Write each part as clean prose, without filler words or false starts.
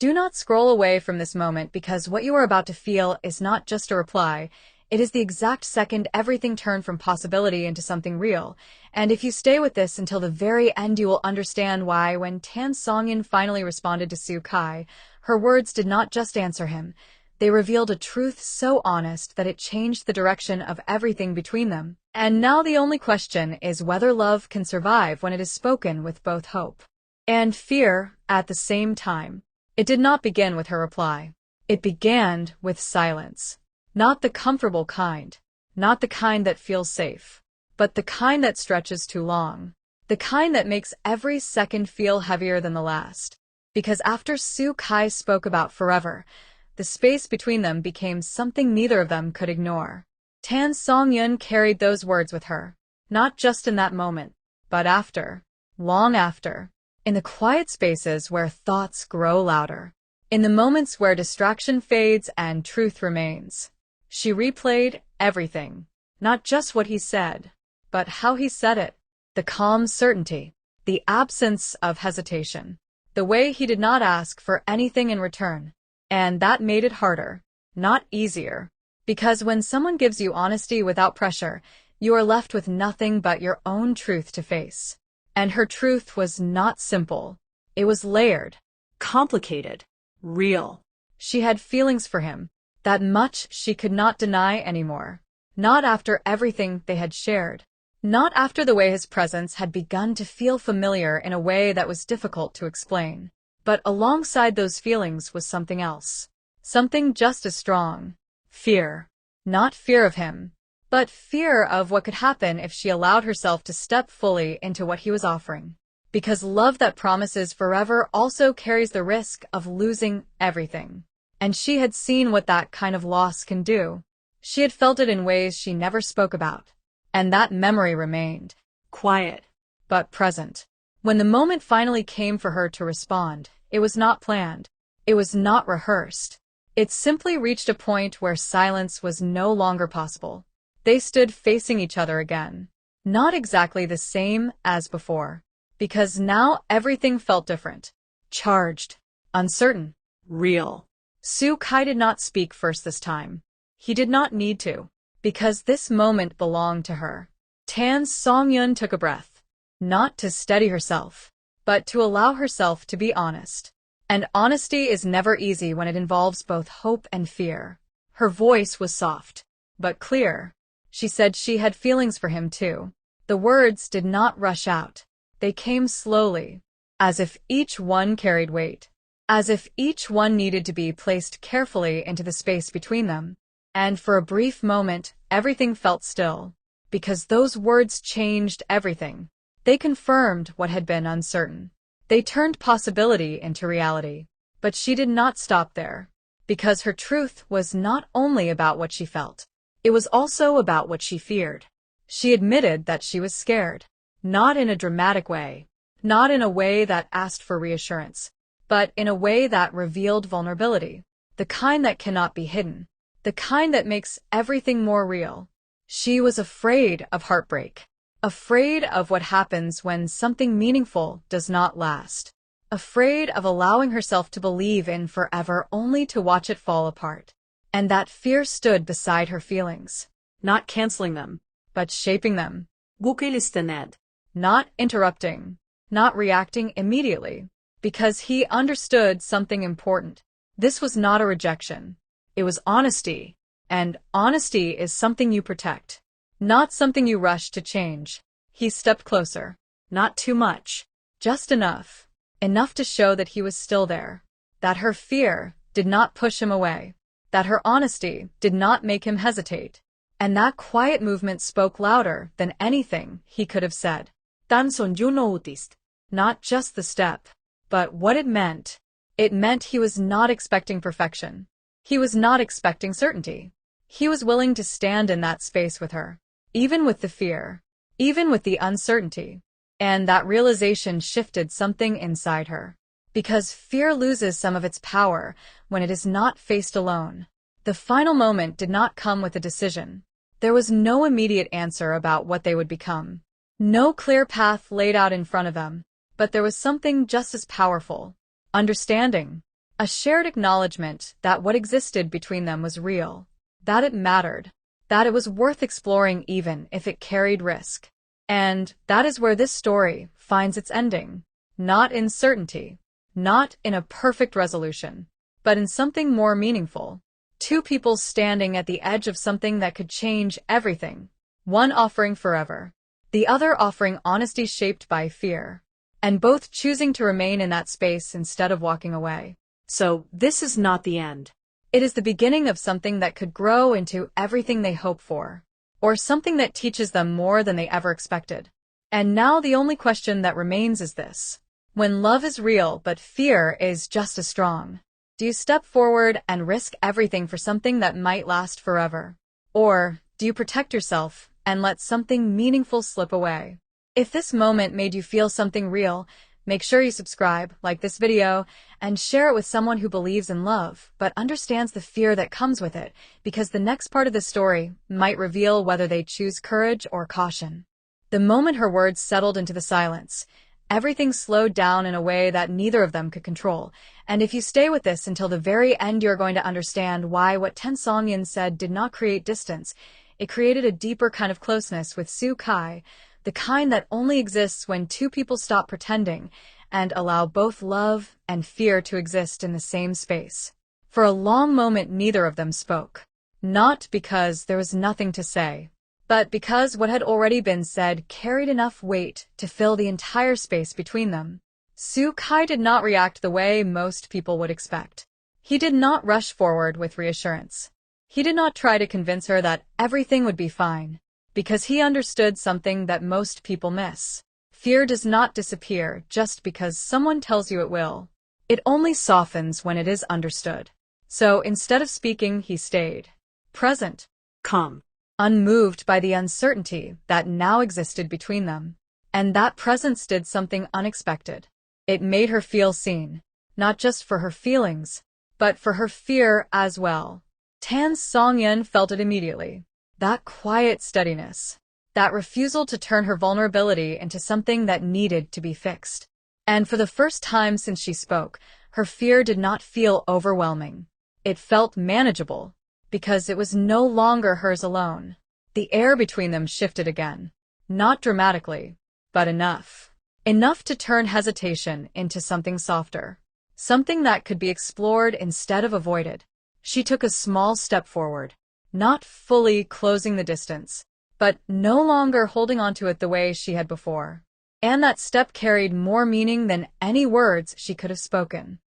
Do not scroll away from this moment because what you are about to feel is not just a reply. It is the exact second everything turned from possibility into something real. And if you stay with this until the very end, you will understand why when Songyun finally responded to Su Kai, her words did not just answer him. They revealed a truth so honest that it changed the direction of everything between them. And now the only question is whether love can survive when it is spoken with both hope and fear at the same time. It did not begin with her reply. It began with silence. Not the comfortable kind, not the kind that feels safe, but the kind that stretches too long. The kind that makes every second feel heavier than the last. Because after Su Kai spoke about forever, the space between them became something neither of them could ignore. Songyun carried those words with her, not just in that moment, but after, long after. In the quiet spaces where thoughts grow louder. In the moments where distraction fades and truth remains. She replayed everything. Not just what he said, but how he said it. The calm certainty. The absence of hesitation. The way he did not ask for anything in return. And that made it harder, not easier. Because when someone gives you honesty without pressure, you are left with nothing but your own truth to face. And her truth was not simple. It was layered, complicated, real. She had feelings for him, that much she could not deny anymore. Not after everything they had shared. Not after the way his presence had begun to feel familiar in a way that was difficult to explain. But alongside those feelings was something else. Something just as strong. Fear. Not fear of him, but fear of what could happen if she allowed herself to step fully into what he was offering. Because love that promises forever also carries the risk of losing everything. And she had seen what that kind of loss can do. She had felt it in ways she never spoke about. And that memory remained. Quiet, but present. When the moment finally came for her to respond, it was not planned. It was not rehearsed. It simply reached a point where silence was no longer possible. They stood facing each other again. Not exactly the same as before. Because now everything felt different. Charged. Uncertain. Real. Su Kai did not speak first this time. He did not need to. Because this moment belonged to her. Songyun took a breath. Not to steady herself, but to allow herself to be honest. And honesty is never easy when it involves both hope and fear. Her voice was soft, but clear. She said she had feelings for him too. The words did not rush out. They came slowly, as if each one carried weight, as if each one needed to be placed carefully into the space between them. And for a brief moment, everything felt still, because those words changed everything. They confirmed what had been uncertain. They turned possibility into reality. But she did not stop there, because her truth was not only about what she felt. It was also about what she feared. She admitted that she was scared. Not in a dramatic way. Not in a way that asked for reassurance. But in a way that revealed vulnerability. The kind that cannot be hidden. The kind that makes everything more real. She was afraid of heartbreak. Afraid of what happens when something meaningful does not last. Afraid of allowing herself to believe in forever only to watch it fall apart. And that fear stood beside her feelings. Not canceling them, but shaping them. Not interrupting. Not reacting immediately. Because he understood something important. This was not a rejection. It was honesty. And honesty is something you protect. Not something you rush to change. He stepped closer. Not too much. Just enough. Enough to show that he was still there. That her fear did not push him away. That her honesty did not make him hesitate. And that quiet movement spoke louder than anything he could have said. Not just the step, but what it meant. It meant he was not expecting perfection. He was not expecting certainty. He was willing to stand in that space with her. Even with the fear. Even with the uncertainty. And that realization shifted something inside her. Because fear loses some of its power when it is not faced alone. The final moment did not come with a decision. There was no immediate answer about what they would become. No clear path laid out in front of them. But there was something just as powerful. Understanding. A shared acknowledgement that what existed between them was real, that it mattered, that it was worth exploring even if it carried risk. And that is where this story finds its ending. Not in certainty, not in a perfect resolution, but in something more meaningful. Two people standing at the edge of something that could change everything. One offering forever, the other offering honesty shaped by fear, and both choosing to remain in that space instead of walking away. So, this is not the end. It is the beginning of something that could grow into everything they hope for, or something that teaches them more than they ever expected. And now the only question that remains is this. When love is real but fear is just as strong, do you step forward and risk everything for something that might last forever? Or do you protect yourself and let something meaningful slip away? If this moment made you feel something real, make sure you subscribe, like this video, and share it with someone who believes in love but understands the fear that comes with it, because the next part of the story might reveal whether they choose courage or caution. The moment her words settled into the silence, everything slowed down in a way that neither of them could control, and if you stay with this until the very end, you're going to understand why what Songyun said did not create distance. It created a deeper kind of closeness with Soo Kai, the kind that only exists when two people stop pretending and allow both love and fear to exist in the same space. For a long moment, neither of them spoke. Not because there was nothing to say, but because what had already been said carried enough weight to fill the entire space between them. Soo Kai did not react the way most people would expect. He did not rush forward with reassurance. He did not try to convince her that everything would be fine, because he understood something that most people miss. Fear does not disappear just because someone tells you it will. It only softens when it is understood. So instead of speaking, he stayed. Present. Calm. Unmoved by the uncertainty that now existed between them. And that presence did something unexpected. It made her feel seen, not just for her feelings, but for her fear as well. Songyun felt it immediately. That quiet steadiness, that refusal to turn her vulnerability into something that needed to be fixed. And for the first time since she spoke, her fear did not feel overwhelming. It felt manageable, because it was no longer hers alone. The air between them shifted again. Not dramatically, but enough. Enough to turn hesitation into something softer. Something that could be explored instead of avoided. She took a small step forward. Not fully closing the distance, but no longer holding onto it the way she had before. And that step carried more meaning than any words she could have spoken.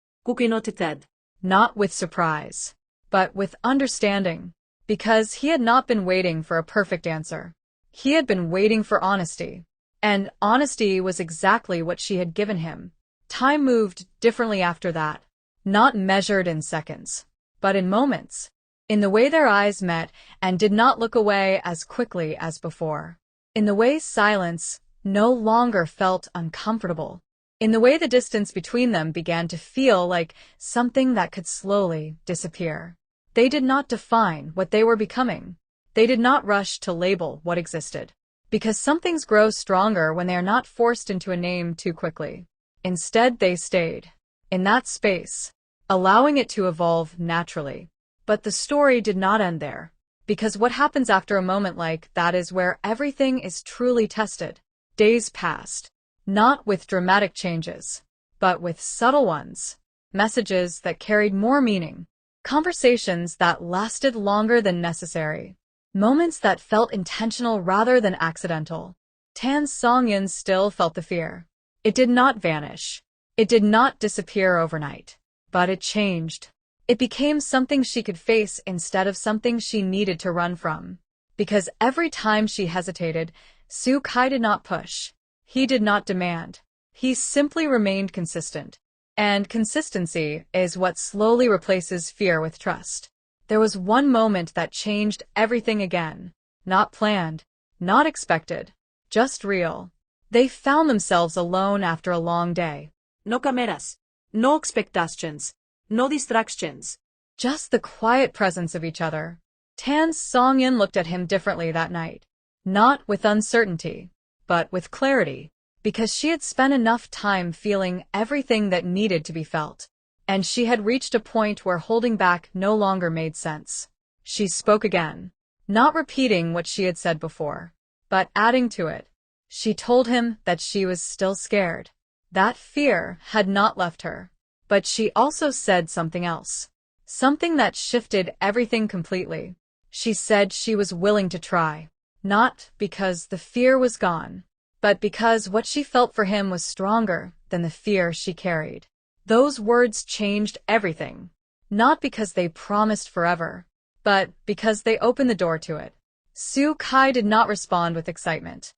Not with surprise, but with understanding, because he had not been waiting for a perfect answer. He had been waiting for honesty, and honesty was exactly what she had given him. Time moved differently after that, not measured in seconds, but in moments. In the way their eyes met and did not look away as quickly as before. In the way silence no longer felt uncomfortable. In the way the distance between them began to feel like something that could slowly disappear. They did not define what they were becoming. They did not rush to label what existed. Because some things grow stronger when they are not forced into a name too quickly. Instead, they stayed in that space, allowing it to evolve naturally. But the story did not end there, because what happens after a moment like that is where everything is truly tested. Days passed, not with dramatic changes, but with subtle ones, messages that carried more meaning, conversations that lasted longer than necessary, moments that felt intentional rather than accidental. Songyun still felt the fear. It did not vanish. It did not disappear overnight, but it changed. It became something she could face instead of something she needed to run from. Because every time she hesitated, Soo Kai did not push. He did not demand. He simply remained consistent. And consistency is what slowly replaces fear with trust. There was one moment that changed everything again. Not planned, not expected, just real. They found themselves alone after a long day. No cameras, no expectations. No distractions. Just the quiet presence of each other. Songyun looked at him differently that night. Not with uncertainty, but with clarity. Because she had spent enough time feeling everything that needed to be felt. and she had reached a point where holding back no longer made sense. She spoke again, not repeating what she had said before, but adding to it. She told him that she was still scared. That fear had not left her. But she also said something else. Something that shifted everything completely. She said she was willing to try. Not because the fear was gone, but because what she felt for him was stronger than the fear she carried. Those words changed everything. Not because they promised forever, but because they opened the door to it. Su Kai did not respond with excitement.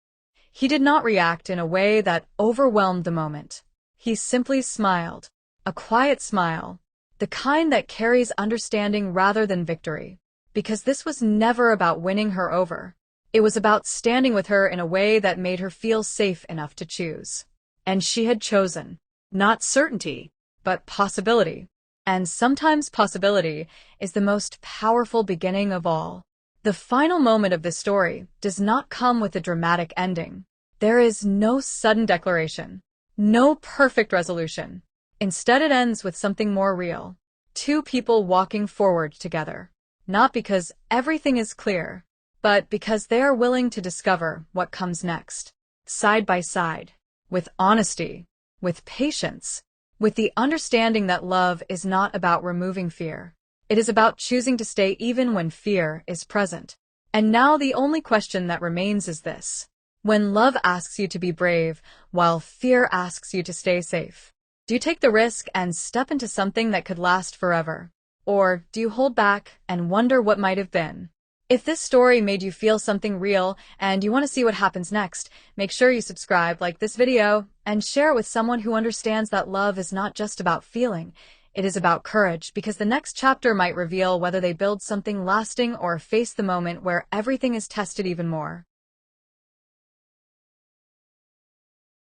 He did not react in a way that overwhelmed the moment. He simply smiled. A quiet smile. The kind that carries understanding rather than victory. Because this was never about winning her over. It was about standing with her in a way that made her feel safe enough to choose. And she had chosen. Not certainty, but possibility. And sometimes possibility is the most powerful beginning of all. The final moment of this story does not come with a dramatic ending. There is no sudden declaration. No perfect resolution. Instead, it ends with something more real. Two people walking forward together. Not because everything is clear, but because they are willing to discover what comes next. Side by side. With honesty. With patience. With the understanding that love is not about removing fear. It is about choosing to stay even when fear is present. And now the only question that remains is this. When love asks you to be brave, while fear asks you to stay safe, do you take the risk and step into something that could last forever? Or do you hold back and wonder what might have been? If this story made you feel something real and you want to see what happens next, make sure you subscribe, like this video, and share it with someone who understands that love is not just about feeling. It is about courage, because the next chapter might reveal whether they build something lasting or face the moment where everything is tested even more.